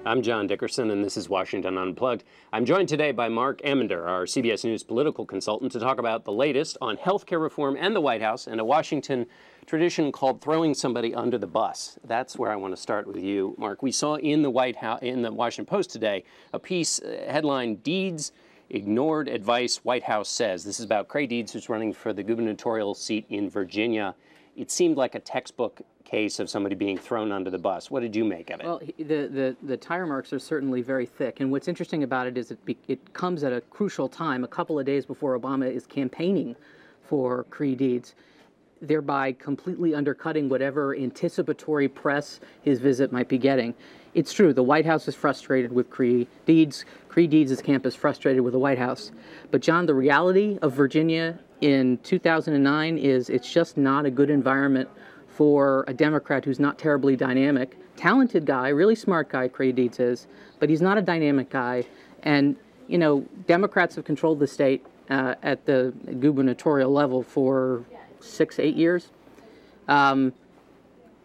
I'm John Dickerson, and this is Washington Unplugged. I'm joined today by Mark Ambinder, our CBS News political consultant, to talk about the latest on health care reform and the White House and a Washington tradition called throwing somebody under the bus. That's where I want to start with you, Mark. We saw in the White House, in the Washington Post today, a piece headlined "Deeds Ignored Advice White House Says." This is about Creigh Deeds, who's running for the gubernatorial seat in Virginia. It seemed like a textbook case of somebody being thrown under the bus. What did you make of it? Well, the tire marks are certainly very thick, and what's interesting about it is it comes at a crucial time, a couple of days before Obama is campaigning for Creigh Deeds, thereby completely undercutting whatever anticipatory press his visit might be getting. It's true, the White House is frustrated with Creigh Deeds. Creigh Deeds' camp is frustrated with the White House. But John, the reality of Virginia in 2009 is it's just not a good environment for a Democrat who's not terribly dynamic. Talented guy, really smart guy, Creigh Deeds is, but he's not a dynamic guy. And, you know, Democrats have controlled the state at the gubernatorial level for 6-8 years.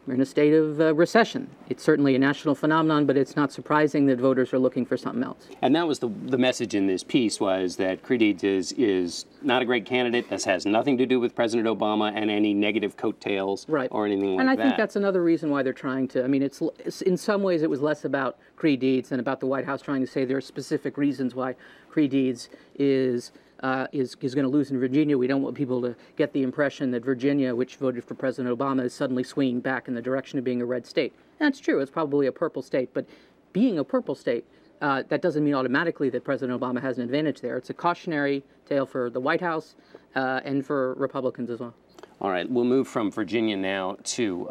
We're in a state of recession. It's certainly a national phenomenon, but it's not surprising that voters are looking for something else. And that was the message in this piece, was that Creigh Deeds is not a great candidate. This has nothing to do with President Obama and any negative coattails or anything like that. And I think that's another reason why they're trying to, I mean, it's in some ways it was less about Creigh Deeds than about the White House trying to say there are specific reasons why Creigh Deeds is going to lose in Virginia. We don't want people to get the impression that Virginia, which voted for President Obama, is suddenly swinging back in the direction of being a red state. And that's true. It's probably a purple state. But being a purple state, that doesn't mean automatically that President Obama has an advantage there. It's a cautionary tale for the White House and for Republicans as well. All right, we'll move from Virginia now to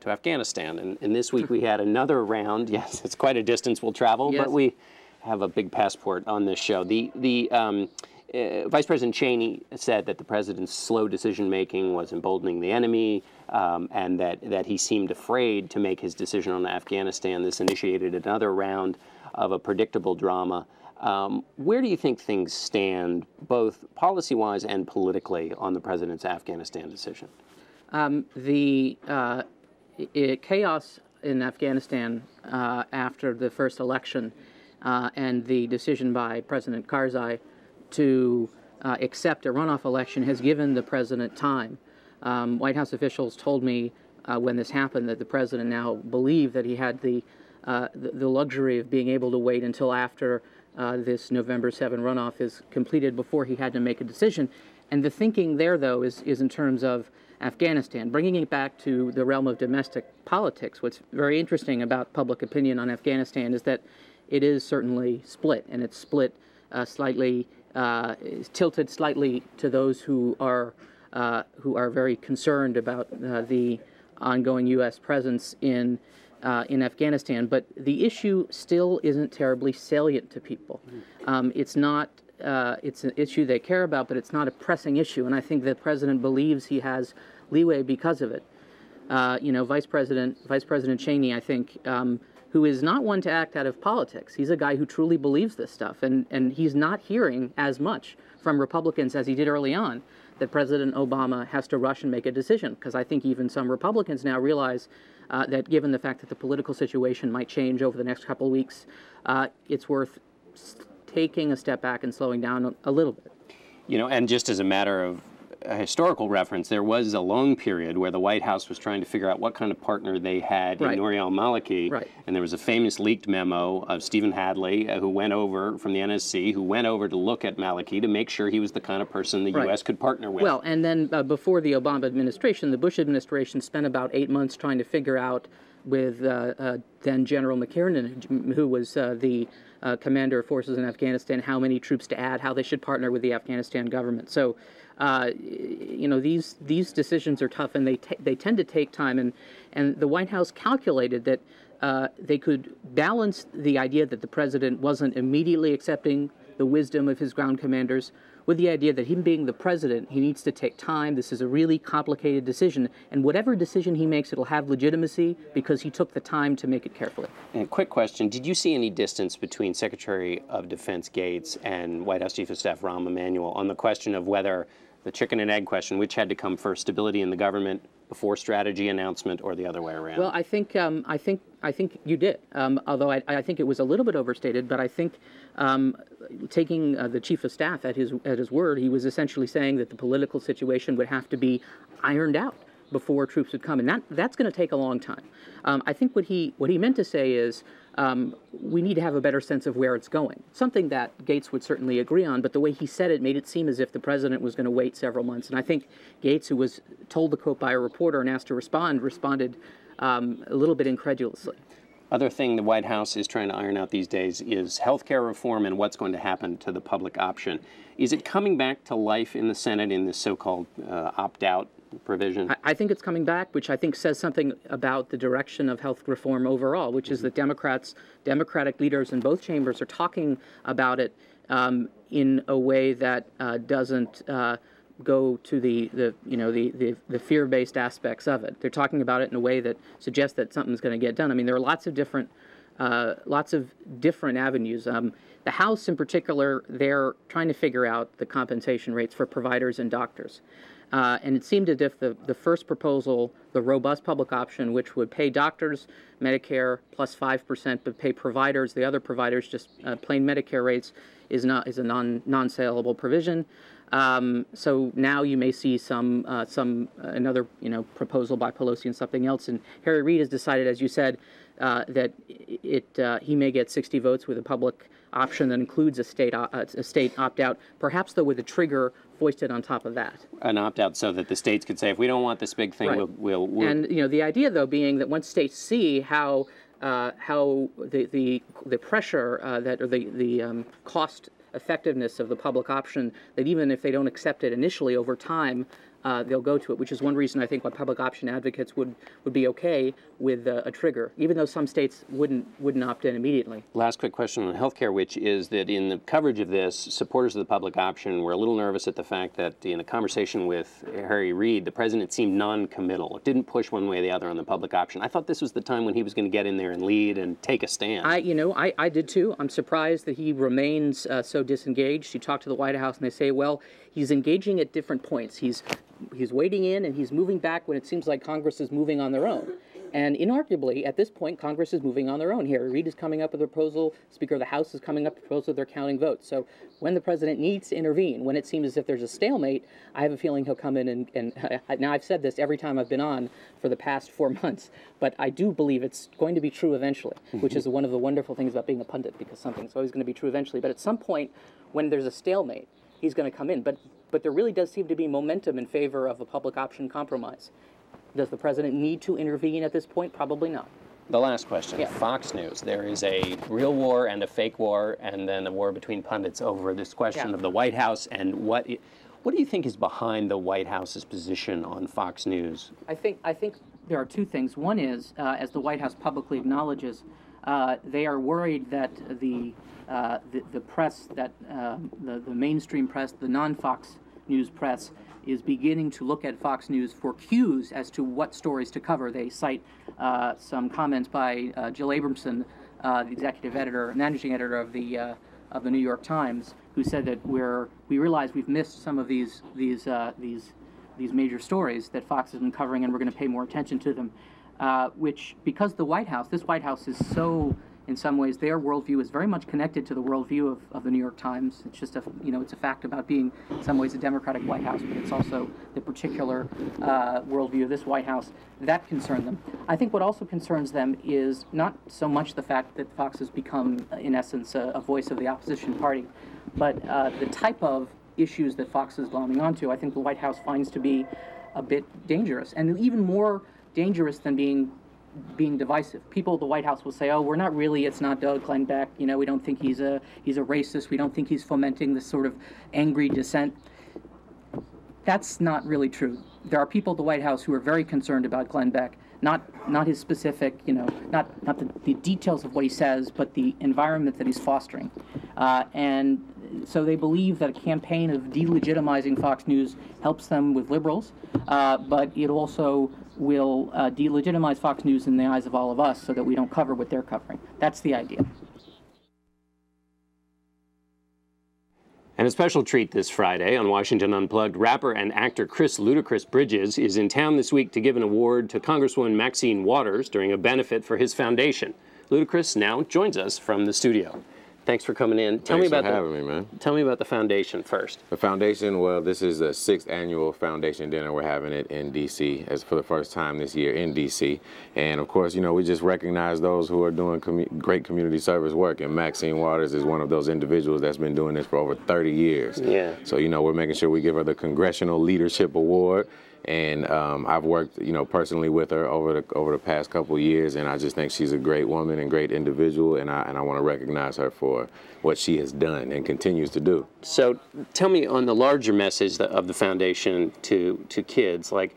Afghanistan. And this week we had another round. Yes, it's quite a distance we'll travel, but we have a big passport on this show. Vice President Cheney said that the president's slow decision-making was emboldening the enemy, and that he seemed afraid to make his decision on Afghanistan. This initiated another round of a predictable drama. Where do you think things stand, both policy-wise and politically, on the president's Afghanistan decision? The chaos in Afghanistan after the first election and the decision by President Karzai to accept a runoff election has given the president time. White House officials told me when this happened that the president now believed that he had the luxury of being able to wait until after this November 7 runoff is completed before he had to make a decision. And the thinking there, though, is in terms of Afghanistan. Bringing it back to the realm of domestic politics, what's very interesting about public opinion on Afghanistan is that it is certainly split, and it's split slightly, is tilted slightly to those who are very concerned about the ongoing U.S. presence in Afghanistan. But the issue still isn't terribly salient to people. It's not. It's an issue they care about, but it's not a pressing issue. And I think the president believes he has leeway because of it. You know, Vice President Cheney, I think, who is not one to act out of politics. He's a guy who truly believes this stuff, and he's not hearing as much from Republicans as he did early on that President Obama has to rush and make a decision, because I think even some Republicans now realize that given the fact that the political situation might change over the next couple of weeks, it's worth taking a step back and slowing down a little bit. You know, and just as a matter of a historical reference, there was a long period where the White House was trying to figure out what kind of partner they had in Nouri al-Maliki. And there was a famous leaked memo of Stephen Hadley, who went over from the NSC, who went over to look at Maliki to make sure he was the kind of person the U.S. could partner with. Well, and then before the Obama administration, the Bush administration spent about 8 months trying to figure out with then General McKiernan, who was the commander of forces in Afghanistan, how many troops to add, how they should partner with the Afghanistan government. So, you know, these decisions are tough, and they tend to take time. And the White House calculated that they could balance the idea that the president wasn't immediately accepting the wisdom of his ground commanders with the idea that him being the president, he needs to take time. This is a really complicated decision, and whatever decision he makes, it'll have legitimacy because he took the time to make it carefully. And a quick question, did you see any distance between Secretary of Defense Gates and White House Chief of Staff Rahm Emanuel on the question of whether the chicken and egg question, which had to come first, stability in the government before strategy announcement, or the other way around? Well, I think you did. Although I think it was a little bit overstated, but I think taking the chief of staff at his word, he was essentially saying that the political situation would have to be ironed out before troops would come, and that's going to take a long time. I think what he meant to say is we need to have a better sense of where it's going. Something that Gates would certainly agree on, but the way he said it made it seem as if the president was going to wait several months. And I think Gates, who was told the quote by a reporter and asked to responded a little bit incredulously. Other thing the White House is trying to iron out these days is health care reform and what's going to happen to the public option. Is it coming back to life in the Senate in this so-called opt-out provision? I think it's coming back, which I think says something about the direction of health reform overall, which is that Democratic leaders in both chambers are talking about it in a way that doesn't go to the fear-based aspects of it. They're talking about it in a way that suggests that something's going to get done. I mean, there are lots of different avenues. The House, in particular, they're trying to figure out the compensation rates for providers and doctors. And it seemed as if the first proposal, the robust public option, which would pay doctors Medicare plus 5%, but pay providers, the other providers, just plain Medicare rates, is a non-saleable provision. So now you may see another proposal by Pelosi and something else. And Harry Reid has decided, as you said, that he may get 60 votes with a public option that includes a state opt-out, perhaps though with a trigger foisted on top of that. An opt-out so that the states could say, if we don't want this big thing, right. we'll. And the idea though being that once states see how the pressure or the cost effectiveness of the public option, that even if they don't accept it initially, over time they'll go to it, which is one reason I think why public option advocates would be okay with a trigger, even though some states wouldn't opt in immediately. Last quick question on healthcare, which is that in the coverage of this, supporters of the public option were a little nervous at the fact that in a conversation with Harry Reid, the president seemed non-committal. It didn't push one way or the other on the public option. I thought this was the time when he was going to get in there and lead and take a stand. I did too. I'm surprised that he remains so disengaged. You talk to the White House and they say, well, he's engaging at different points. He's wading in and he's moving back when it seems like Congress is moving on their own. And inarguably, at this point, Congress is moving on their own. Harry Reid is coming up with a proposal. Speaker of the House is coming up with a proposal. They're counting votes. So when the president needs to intervene, when it seems as if there's a stalemate, I have a feeling he'll come in and now I've said this every time I've been on for the past 4 months, but I do believe it's going to be true eventually, which is one of the wonderful things about being a pundit, because something's always going to be true eventually. But at some point, when there's a stalemate, he's going to come in. But there really does seem to be momentum in favor of a public option compromise. Does the president need to intervene at this point? Probably not. The last question, yeah. Fox News. There is a real war and a fake war, and then a war between pundits over this question of the White House and what do you think is behind the White House's position on Fox News? I think there are two things. One is, as the White House publicly acknowledges, they are worried that the press, that the mainstream press, the non-Fox News press, is beginning to look at Fox News for cues as to what stories to cover. They cite some comments by Jill Abramson, the executive editor, managing editor of the New York Times, who said that we realize we've missed some of these major stories that Fox has been covering, and we're going to pay more attention to them. Which, because this White House is so, in some ways, their worldview is very much connected to the worldview of the New York Times. It's just it's a fact about being, in some ways, a Democratic White House, but it's also the particular worldview of this White House that concerned them. I think what also concerns them is not so much the fact that Fox has become, in essence, a voice of the opposition party, but the type of issues that Fox is glomming onto. I think the White House finds to be a bit dangerous, and even more dangerous than being divisive. People at the White House will say, "Oh, it's not Glenn Beck. We don't think he's a racist. We don't think he's fomenting this sort of angry dissent." That's not really true. There are people at the White House who are very concerned about Glenn Beck, not his specific, not the details of what he says, but the environment that he's fostering, and so they believe that a campaign of delegitimizing Fox News helps them with liberals, but it also will delegitimize Fox News in the eyes of all of us so that we don't cover what they're covering. That's the idea. And a special treat this Friday on Washington Unplugged, rapper and actor Ludacris Bridges is in town this week to give an award to Congresswoman Maxine Waters during a benefit for his foundation. Ludacris now joins us from the studio. Thanks for coming in. Thanks for having me, man. Tell me about the foundation first. The foundation, well, this is the 6th annual foundation dinner. We're having it in D.C. as for the first time this year in D.C. And of course, you know, we just recognize those who are doing great community service work. And Maxine Waters is one of those individuals that's been doing this for over 30 years. Yeah. So, you know, we're making sure we give her the Congressional Leadership Award. And I've worked, you know, personally with her over the past couple of years, and I just think she's a great woman and great individual, and I want to recognize her for what she has done and continues to do. So tell me on the larger message of the foundation to kids, like,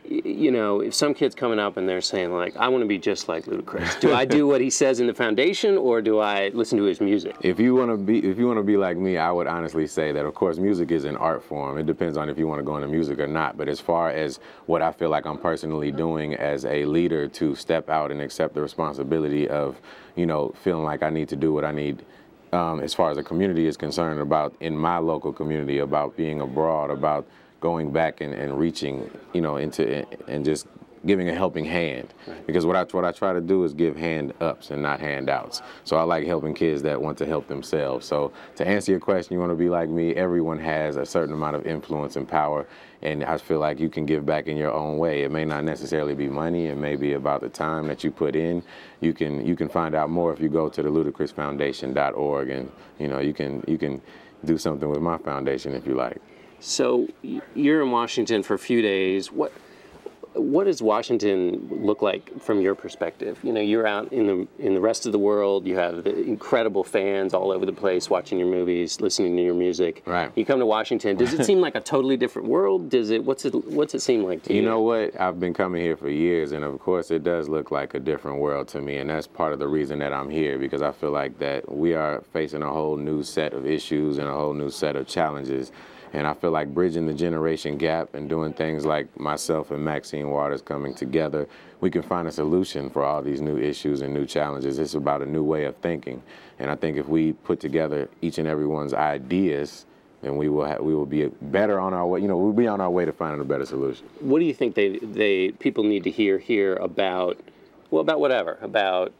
you know, if some kid's coming up and they're saying, like, I want to be just like Ludacris, do I do what he says in the foundation, or do I listen to his music? If you want to be like me, I would honestly say that, of course, music is an art form. It depends on if you want to go into music or not. But as far as what I feel like I'm personally doing as a leader to step out and accept the responsibility of, you know, feeling like I need to do what I need as far as the community is concerned, about in my local community, about being abroad, about going back and reaching, you know, into and just giving a helping hand. Because what I try to do is give hand ups and not handouts. So I like helping kids that want to help themselves. So to answer your question, you want to be like me, everyone has a certain amount of influence and power, and I feel like you can give back in your own way. It may not necessarily be money, it may be about the time that you put in. You can find out more if you go to the ludacrisfoundation.org, and you know, you can do something with my foundation if you like. So you're in Washington for a few days. What does Washington look like from your perspective? You know, you're out in the rest of the world. You have incredible fans all over the place watching your movies, listening to your music. Right. You come to Washington. Does it seem like a totally different world? What's it seem like to you? You know what? I've been coming here for years, and of course, it does look like a different world to me, and that's part of the reason that I'm here, because I feel like that we are facing a whole new set of issues and a whole new set of challenges. And I feel like bridging the generation gap and doing things like myself and Maxine Waters coming together, we can find a solution for all these new issues and new challenges. It's about a new way of thinking. And I think if we put together each and everyone's ideas, then we will be better on our way. You know, we'll be on our way to finding a better solution. What do you think people need to hear here about, well, about whatever, about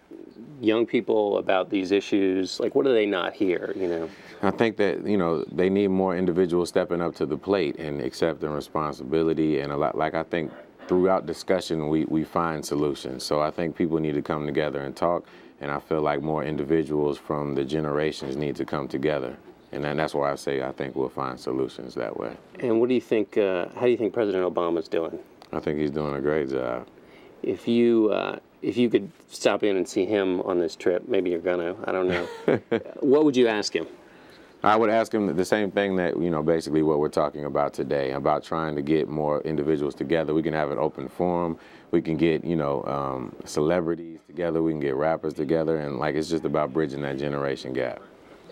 young people, about these issues? Like, what do they not hear, you know? I think that, you know, they need more individuals stepping up to the plate and accepting responsibility. And a lot, like, I think throughout discussion, we find solutions. So I think people need to come together and talk. And I feel like more individuals from the generations need to come together. And then that's why I say I think we'll find solutions that way. And what do you think, how do you think President Obama's doing? I think he's doing a great job. If you could stop in and see him on this trip, maybe you're gonna, I don't know, what would you ask him? I would ask him the same thing that, you know, basically what we're talking about today, about trying to get more individuals together. We can have an open forum. We can get, you know, celebrities together. We can get rappers together. And, like, it's just about bridging that generation gap.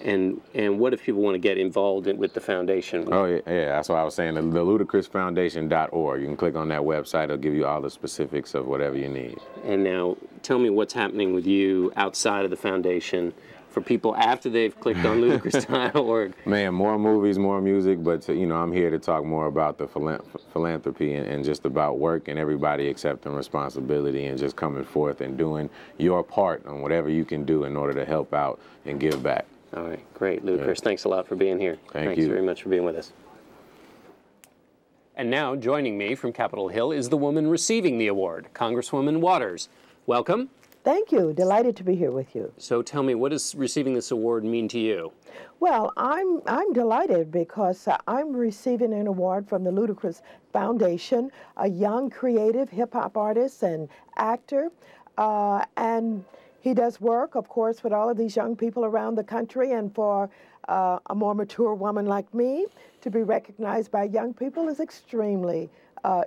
And what if people want to get involved with the foundation? Oh, yeah, that's what I was saying. The ludacrisfoundation.org. You can click on that website. It'll give you all the specifics of whatever you need. And now tell me what's happening with you outside of the foundation for people after they've clicked on ludacris.org. Man, more movies, more music, but you know, I'm here to talk more about the philanthropy and just about work and everybody accepting responsibility and just coming forth and doing your part on whatever you can do in order to help out and give back. All right, great. Ludacris, thanks a lot for being here. Thanks very much for being with us. And now, joining me from Capitol Hill is the woman receiving the award, Congresswoman Waters. Welcome. Thank you. Delighted to be here with you. So tell me, what does receiving this award mean to you? Well, I'm delighted because I'm receiving an award from the Ludacris Foundation, a young, creative hip-hop artist and actor, and he does work, of course, with all of these young people around the country, and for a more mature woman like me to be recognized by young people is extremely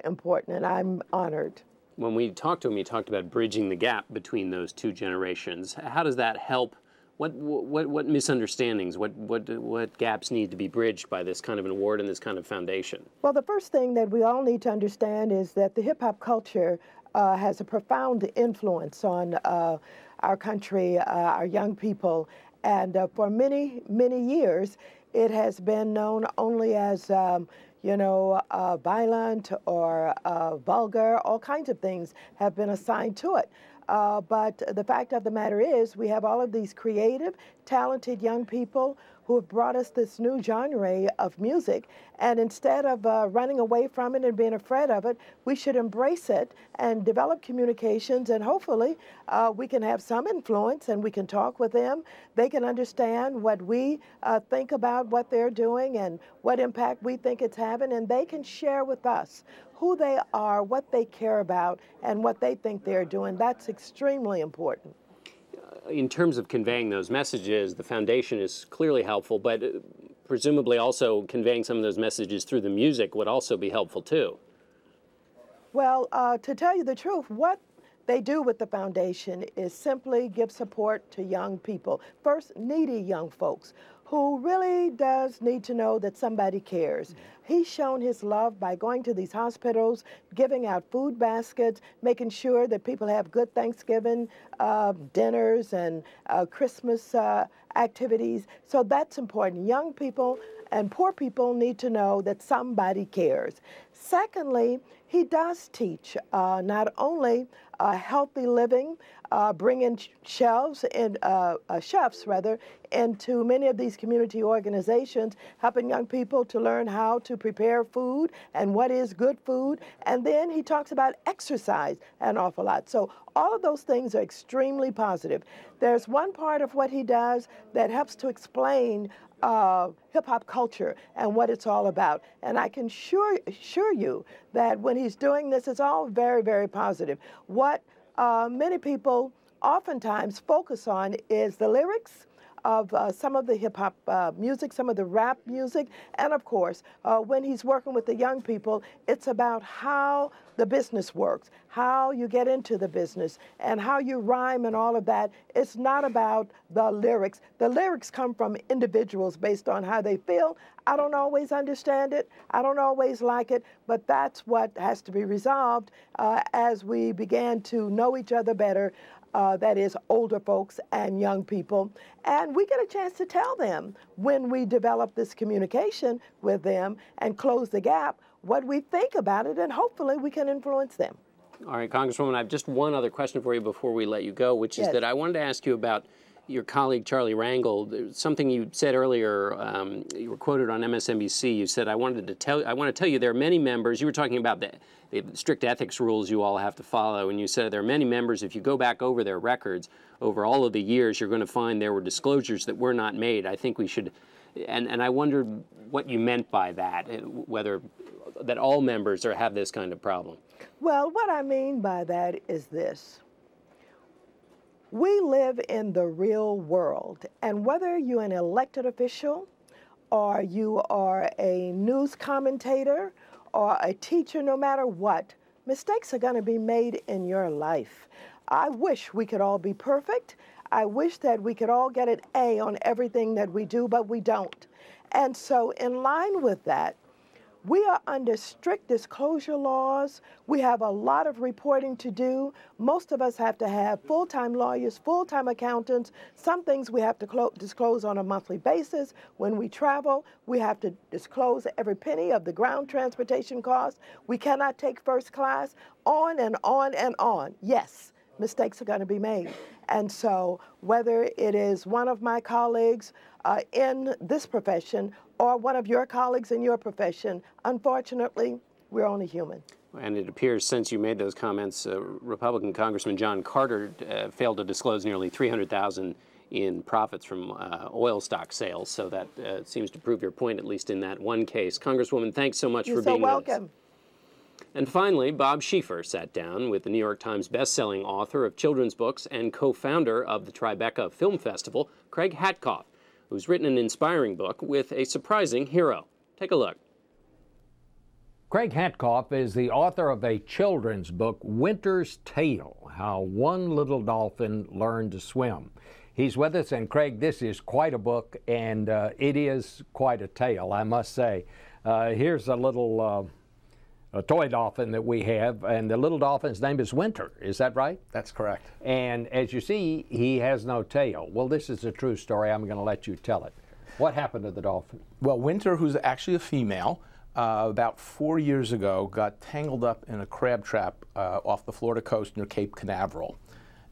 important, and I'm honored. When we talked to him, he talked about bridging the gap between those two generations. How does that help? What misunderstandings, what gaps need to be bridged by this kind of an award and this kind of foundation? Well, the first thing that we all need to understand is that the hip-hop culture has a profound influence on our country, our young people, and for many, many years, it has been known only as, violent or vulgar. All kinds of things have been assigned to it. But the fact of the matter is, we have all of these creative, talented young people who have brought us this new genre of music. And instead of running away from it and being afraid of it, we should embrace it and develop communications. And hopefully we can have some influence and we can talk with them. They can understand what we think about what they're doing and what impact we think it's having. And they can share with us who they are, what they care about, and what they think they're doing. That's extremely important. In terms of conveying those messages, the foundation is clearly helpful, but presumably also conveying some of those messages through the music would also be helpful too. Well, to tell you the truth, what they do with the foundation is simply give support to young people. First, needy young folks who really does need to know that somebody cares. He's shown his love by going to these hospitals, giving out food baskets, making sure that people have good Thanksgiving dinners and Christmas activities. So that's important. Young people and poor people need to know that somebody cares. Secondly, he does teach not only healthy living, bringing chefs into many of these community organizations, helping young people to learn how to prepare food and what is good food. And then he talks about exercise an awful lot. So all of those things are extremely positive. There's one part of what he does that helps to explain hip-hop culture and what it's all about. And I can assure you that when he's doing this, it's all very, very positive. What many people oftentimes focus on is the lyrics of some of the hip-hop music, some of the rap music, and of course, when he's working with the young people, it's about how the business works, how you get into the business, and how you rhyme and all of that. It's not about the lyrics. The lyrics come from individuals based on how they feel. I don't always understand it. I don't always like it, but that's what has to be resolved as we began to know each other better. That is older folks and young people. And we get a chance to tell them when we develop this communication with them and close the gap, what we think about it, and hopefully we can influence them. All right, Congresswoman, I have just one other question for you before we let you go, which is that I wanted to ask you about your colleague, Charlie Rangel. Something you said earlier, you were quoted on MSNBC. You said, I want to tell you there are many members. You were talking about the strict ethics rules you all have to follow, and you said there are many members, if you go back over their records over all of the years, you're going to find there were disclosures that were not made. I think we should, and I wondered what you meant by that, whether that all members have this kind of problem. Well, what I mean by that is this. We live in the real world, and whether you're an elected official or you are a news commentator or a teacher, no matter what, mistakes are going to be made in your life. I wish we could all be perfect. I wish that we could all get an A on everything that we do, but we don't. And so in line with that, we are under strict disclosure laws. We have a lot of reporting to do. Most of us have to have full-time lawyers, full-time accountants. Some things we have to disclose on a monthly basis. When we travel, we have to disclose every penny of the ground transportation costs. We cannot take first class, on and on and on. Yes, mistakes are going to be made. And so whether it is one of my colleagues in this profession or one of your colleagues in your profession, unfortunately, we're only human. And it appears since you made those comments, Republican Congressman John Carter failed to disclose nearly $300,000 in profits from oil stock sales. So that seems to prove your point, at least in that one case. Congresswoman, thanks so much for being with us. You're so welcome. And finally, Bob Schieffer sat down with the New York Times bestselling author of children's books and co-founder of the Tribeca Film Festival, Craig Hatkoff, who's written an inspiring book with a surprising hero. Take a look. Craig Hatkoff is the author of a children's book, Winter's Tale, How One Little Dolphin Learned to Swim. He's with us, and Craig, this is quite a book, and it is quite a tale, I must say. Here's a little a toy dolphin that we have, and the little dolphin's name is Winter. Is that right? That's correct. And as you see, he has no tail. Well, this is a true story. I'm going to let you tell it. What happened to the dolphin? Well, Winter, who's actually a female, about 4 years ago got tangled up in a crab trap off the Florida coast near Cape Canaveral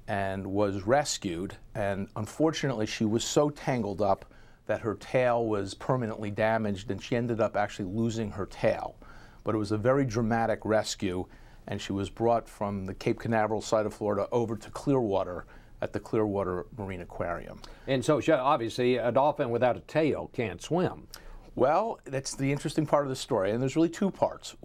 and was rescued. And unfortunately, she was so tangled up that her tail was permanently damaged, and she ended up actually losing her tail. But it was a very dramatic rescue, and she was brought from the Cape Canaveral side of Florida over to Clearwater at the Clearwater Marine Aquarium. And so obviously a dolphin without a tail can't swim. Well, that's the interesting part of the story, and there's really two parts.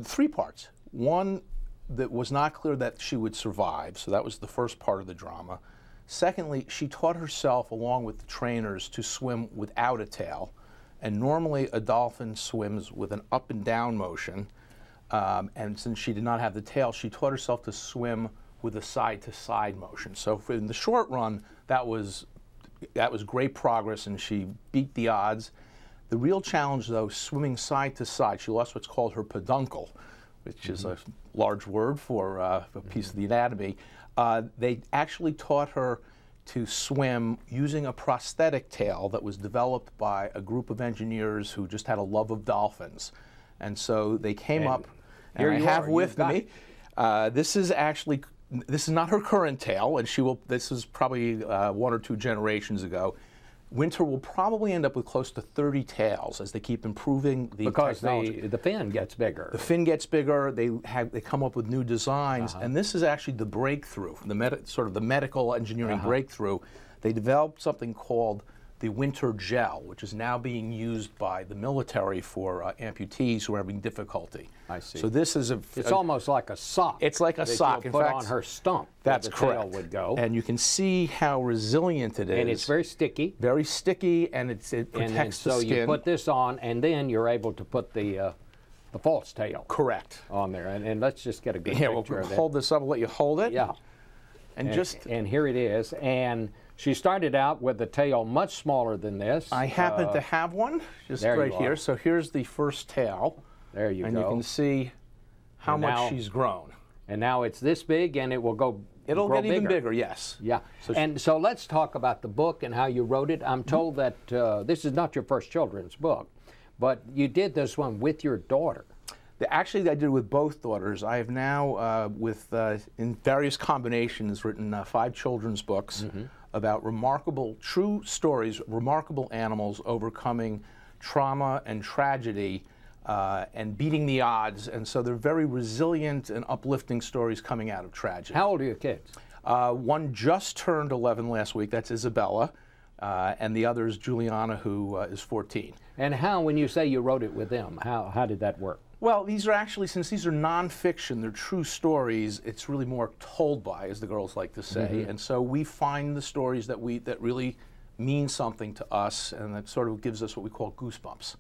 Three parts. One, that was not clear that she would survive, so that was the first part of the drama. Secondly, she taught herself, along with the trainers, to swim without a tail. And normally a dolphin swims with an up and down motion, and since she did not have the tail, she taught herself to swim with a side-to-side motion. So in the short run, that was great progress, and she beat the odds. The real challenge, though, swimming side to side, she lost what's called her peduncle, which is a large word for a piece of the anatomy. They actually taught her to swim using a prosthetic tail that was developed by a group of engineers who just had a love of dolphins. And so they came up, and I have with me, this is not her current tail, and this is probably 1 or 2 generations ago. Winter will probably end up with close to 30 tails as they keep improving the technology. Because the fin gets bigger. The fin gets bigger. They come up with new designs, and this is actually the breakthrough, sort of the medical engineering breakthrough. They developed something called the Winter Gel, which is now being used by the military for amputees who are having difficulty. I see. So this is it's almost like a sock. It's like a sock. In fact, put on her stump. That's correct. Tail would go. And you can see how resilient it is. And it's very sticky. Very sticky, and it protects the skin. So you put this on, and then you're able to put the false tail. Correct. On there, and let's just get a good picture of it. Hold this up. I'll let you hold it. Yeah. And here it is. And she started out with a tail much smaller than this. I happen to have one just right here. So here's the first tail. There you go. And you can see how much she's grown. And now it's this big, and it will go. It'll get even bigger, yes. Yeah. So let's talk about the book and how you wrote it. I'm told that this is not your first children's book, but you did this one with your daughter. Actually, I did it with both daughters. I have now, in various combinations, written 5 children's books about remarkable, true stories, remarkable animals overcoming trauma and tragedy and beating the odds. And so they're very resilient and uplifting stories coming out of tragedy. How old are your kids? One just turned 11 last week. That's Isabella. And the other is Juliana, who is 14. And how, when you say you wrote it with them, how did that work? Well, these are actually, since these are nonfiction, they're true stories, it's really more told by, as the girls like to say. And so we find the stories that really mean something to us, and that sort of gives us what we call goosebumps.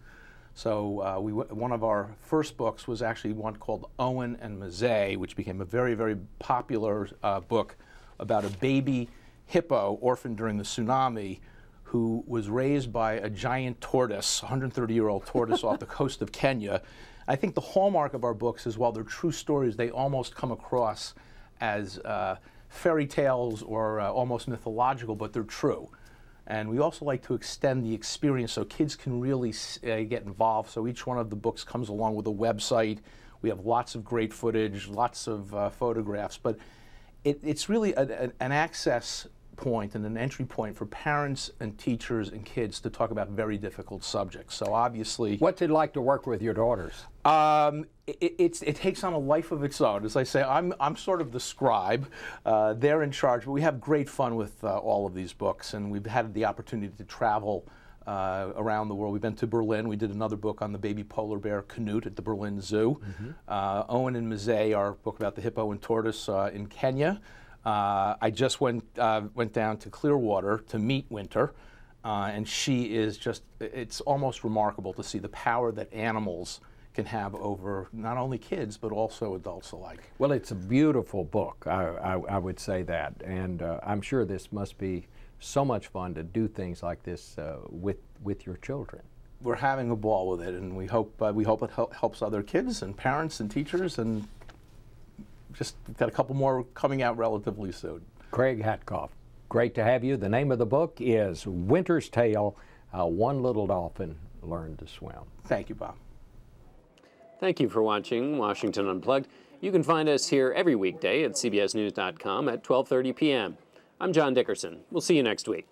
So one of our first books was actually one called Owen and Mazet, which became a very, very popular book about a baby hippo orphaned during the tsunami who was raised by a giant tortoise, 130-year-old tortoise off the coast of Kenya. I think the hallmark of our books is, while they're true stories, they almost come across as fairy tales or almost mythological, but they're true. And we also like to extend the experience so kids can really get involved. So each one of the books comes along with a website. We have lots of great footage, lots of photographs, but it's really an access point and an entry point for parents and teachers and kids to talk about very difficult subjects. So obviously, what's it like to work with your daughters? It takes on a life of its own. As I say, I'm sort of the scribe. They're in charge, but we have great fun with all of these books, and we've had the opportunity to travel around the world. We've been to Berlin. We did another book on the baby polar bear Canute at the Berlin Zoo. Owen and Mazet, our book about the hippo and tortoise in Kenya. I just went down to Clearwater to meet Winter, and she is it's almost remarkable to see the power that animals can have over not only kids, but also adults alike. Well, it's a beautiful book, I would say that, and I'm sure this must be so much fun to do things like this with your children. We're having a ball with it, and we hope it helps other kids and parents and teachers, and just got a couple more coming out relatively soon. Craig Hatkoff, great to have you. The name of the book is Winter's Tale, How One Little Dolphin Learned to Swim. Thank you, Bob. Thank you for watching Washington Unplugged. You can find us here every weekday at cbsnews.com at 12:30 p.m. I'm John Dickerson. We'll see you next week.